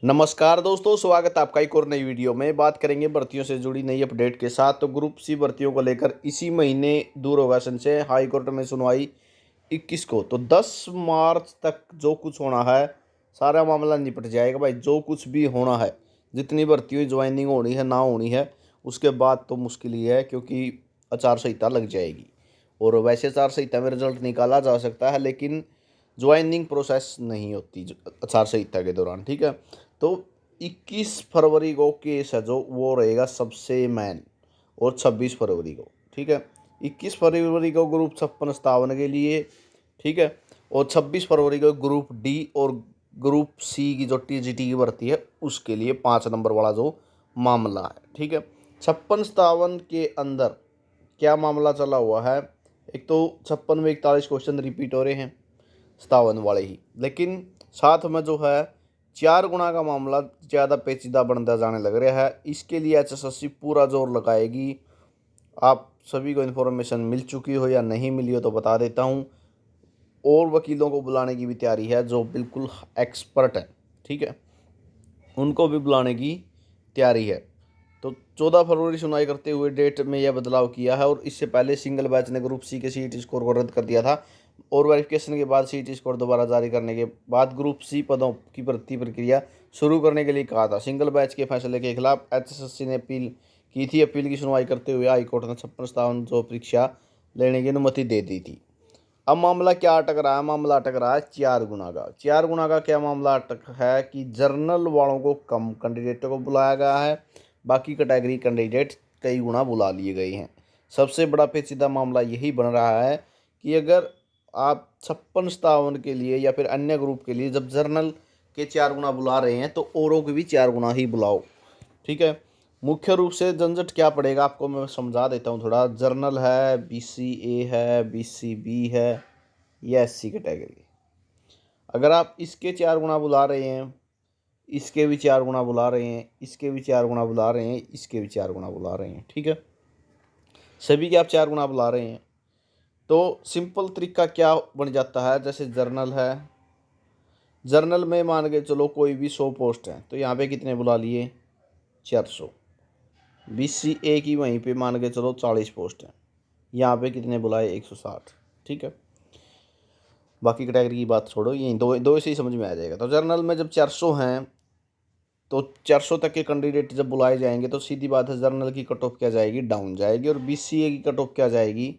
नमस्कार दोस्तों, स्वागत है आपका एक और नई वीडियो में। बात करेंगे भर्तियों से जुड़ी नई अपडेट के साथ। तो ग्रुप सी भर्तियों को लेकर इसी महीने दूरभाषण से हाई कोर्ट में सुनवाई 21 को। तो 10 मार्च तक जो कुछ होना है सारा मामला निपट जाएगा भाई। जो कुछ भी होना है, जितनी भर्तियों ज्वाइनिंग होनी है ना होनी है, उसके बाद तो मुश्किल ही है, क्योंकि आचार संहिता लग जाएगी। और वैसे आचार संहिता में रिजल्ट निकाला जा सकता है, लेकिन ज्वाइनिंग प्रोसेस नहीं होती आचार संहिता के दौरान। ठीक है, तो 21 फरवरी को केस है जो वो रहेगा सबसे मेन, और 26 फरवरी को। ठीक है, 21 फरवरी को ग्रुप 56-57 के लिए। ठीक है, और 26 फरवरी को ग्रुप डी और ग्रुप सी की जो टीजीटी की भर्ती है उसके लिए 5 नंबर वाला जो मामला है। ठीक है, 56-57 के अंदर क्या मामला चला हुआ है? एक तो 56 में 41 क्वेश्चन रिपीट हो रहे हैं, 57 वाले ही, लेकिन साथ में जो है 4 गुना का मामला ज़्यादा पेचीदा बनता जाने लग रहा है। इसके लिए एचएसएससी पूरा जोर लगाएगी। आप सभी को इन्फॉर्मेशन मिल चुकी हो या नहीं मिली हो तो बता देता हूँ। और वकीलों को बुलाने की भी तैयारी है जो बिल्कुल एक्सपर्ट है। ठीक है, उनको भी बुलाने की तैयारी है। तो 14 फरवरी सुनवाई करते हुए डेट में यह बदलाव किया है। और इससे पहले सिंगल बैच ने ग्रुप सी के सीईटी स्कोर को रद्द कर दिया था, और वेरिफिकेशन के बाद सीईटी स्कोर दोबारा जारी करने के बाद ग्रुप सी पदों की भर्ती प्रक्रिया शुरू करने के लिए कहा था। सिंगल बैच के फैसले के खिलाफ एचएसएससी ने अपील की थी। अपील की सुनवाई करते हुए हाईकोर्ट ने 56-57 जो परीक्षा लेने की अनुमति दे दी थी। अब मामला क्या अटक रहा है? मामला अटक रहा है 4 गुना का। 4 गुना का क्या मामला अटक है कि जर्नल वालों को कम कैंडिडेटों को बुलाया गया है, बाकी कैटेगरी कैंडिडेट कई गुना बुला लिए गए हैं। सबसे बड़ा पेचीदा मामला यही बन रहा है कि अगर आप 56-57 के लिए या फिर अन्य ग्रुप के लिए जब जर्नल के 4 गुना बुला रहे हैं तो औरों के भी 4 गुना ही बुलाओ। ठीक है, मुख्य रूप से झंझट क्या पड़ेगा आपको मैं समझा देता हूँ थोड़ा। जर्नल है, BCA है, BCB है, ये SC कैटेगरी। अगर आप इसके 4 गुना बुला रहे हैं, इसके भी 4 गुना बुला रहे हैं, इसके भी 4 गुना बुला रहे हैं, इसके भी 4 गुना बुला रहे हैं, ठीक है, सभी के आप 4 गुना बुला रहे हैं, तो सिंपल तरीका क्या बन जाता है? जैसे जर्नल है, जर्नल में मान के चलो कोई भी 100 पोस्ट हैं, तो यहाँ पे कितने बुला लिए? 400। BCA की वहीं पे मान के चलो 40 पोस्ट हैं, यहाँ पे कितने बुलाए? 160। ठीक है, बाकी कैटेगरी की बात छोड़ो, यही दो दो से ही समझ में आ जाएगा। तो जर्नल में जब 400 हैं तो 400 तक के कैंडिडेट जब बुलाए जाएंगे तो सीधी बात है जर्नल की कट ऑफ क्या जाएगी? डाउन जाएगी। और BCA की कट ऑफ क्या जाएगी?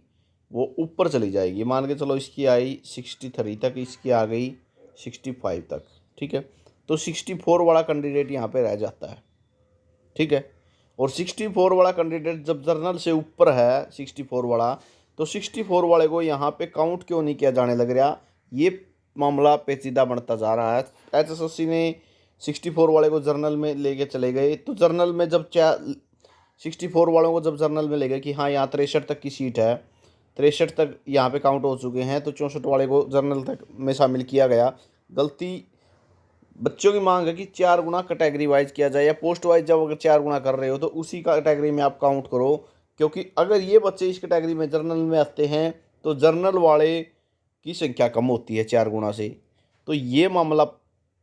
वो ऊपर चली जाएगी। मान के चलो इसकी आई 63 तक, इसकी आ गई 65 तक। ठीक है, तो 64 वाला कैंडिडेट यहाँ पे रह जाता है। ठीक है, और 64 वाला कैंडिडेट जब जर्नल से ऊपर है 64 वाला, तो 64 वाले को यहाँ पे काउंट क्यों नहीं किया जाने लग रहा? ये मामला पेचीदा बनता जा रहा है। एचएसएससी ने 64 वाले को जर्नल में लेके चले गए, तो जर्नल में जब 64 वालों को जब जर्नल में ले गए कि हाँ यहाँ 63 तक की सीट है, 63 तक यहाँ पे काउंट हो चुके हैं, तो 64 वाले को जर्नल तक में शामिल किया गया। गलती बच्चों की मांग है कि 4 गुना कैटेगरी वाइज किया जाए, या पोस्ट वाइज जब अगर 4 गुना कर रहे हो तो उसी कैटेगरी में आप काउंट करो। क्योंकि अगर ये बच्चे इस कैटेगरी में जर्नल में आते हैं तो जर्नल वाले की संख्या कम होती है 4 गुना से। तो ये मामला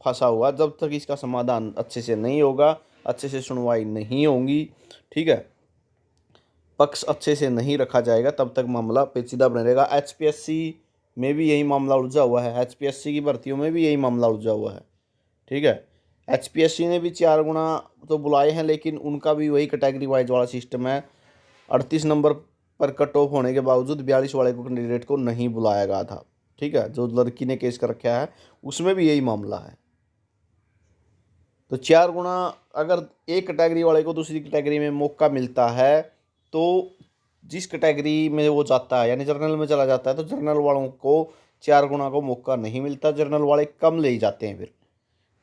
फंसा हुआ, जब तक इसका समाधान अच्छे से नहीं होगा, अच्छे से सुनवाई नहीं होगी, ठीक है, पक्ष अच्छे से नहीं रखा जाएगा, तब तक मामला पेचीदा बने रहेगा। HPSC में भी यही मामला उलझा हुआ है, HPSC की भर्तियों में भी यही मामला उलझा हुआ है। ठीक है, HPSC ने भी 4 गुना तो बुलाए हैं, लेकिन उनका भी वही कैटेगरी वाइज वाला सिस्टम है। 38 नंबर पर कट ऑफ होने के बावजूद 42 वाले को कैंडिडेट को नहीं बुलाया गया था। ठीक है, जो लड़की ने केस कर रखा है उसमें भी यही मामला है। तो 4 गुना अगर एक कैटेगरी वाले को दूसरी कैटेगरी में मौका मिलता है, तो जिस कैटेगरी में वो जाता है यानी जर्नल में चला जाता है, तो जर्नल वालों को 4 गुना को मौका नहीं मिलता, जर्नल वाले कम ले ही जाते हैं फिर।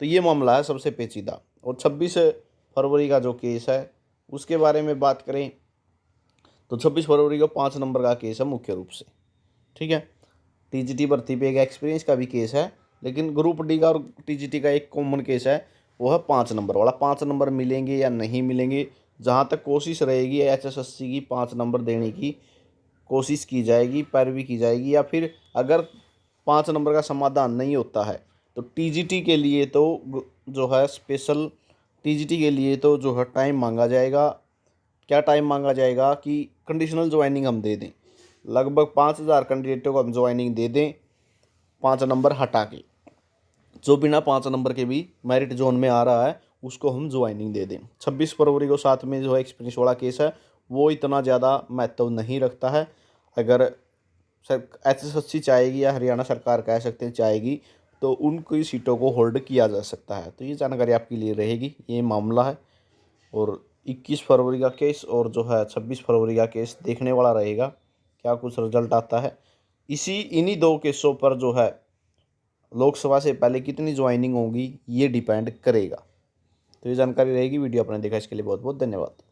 तो ये मामला है सबसे पेचीदा। और 26 फरवरी का जो केस है उसके बारे में बात करें तो 26 फरवरी को 5 नंबर का केस है मुख्य रूप से। ठीक है, टीजीटी भर्ती पे एक एक्सपीरियंस का भी केस है, लेकिन ग्रुप डी का और टीजीटी का एक कॉमन केस है, वो है 5 नंबर वाला। 5 नंबर मिलेंगे या नहीं मिलेंगे, जहाँ तक कोशिश रहेगी एचएसएससी की 5 नंबर देने की कोशिश की जाएगी, पैरवी की जाएगी। या फिर अगर 5 नंबर का समाधान नहीं होता है तो टीजीटी के लिए तो जो है स्पेशल टीजीटी के लिए तो जो है टाइम मांगा जाएगा। क्या टाइम मांगा जाएगा कि कंडीशनल ज्वाइनिंग हम दे दें, लगभग 5,000 कैंडिडेटों को हम ज्वाइनिंग दे दें 5 नंबर हटा के। जो बिना 5 नंबर के भी मेरिट जोन में आ रहा है उसको हम ज्वाइनिंग दे दें। 26 फरवरी को साथ में जो है एक्सपीरियंस वाला केस है वो इतना ज़्यादा महत्व नहीं रखता है। अगर एसएससी चाहेगी या हरियाणा सरकार कह सकते हैं चाहेगी तो उनकी सीटों को होल्ड किया जा सकता है। तो ये जानकारी आपके लिए रहेगी, ये मामला है। और 21 फरवरी का केस और जो है 26 फरवरी का केस देखने वाला रहेगा, क्या कुछ रिजल्ट आता है। इन्हीं 2 केसों पर जो है लोकसभा से पहले कितनी ज्वाइनिंग होगी ये डिपेंड करेगा। तो ये जानकारी रहेगी। वीडियो आपने देखा इसके लिए बहुत बहुत धन्यवाद।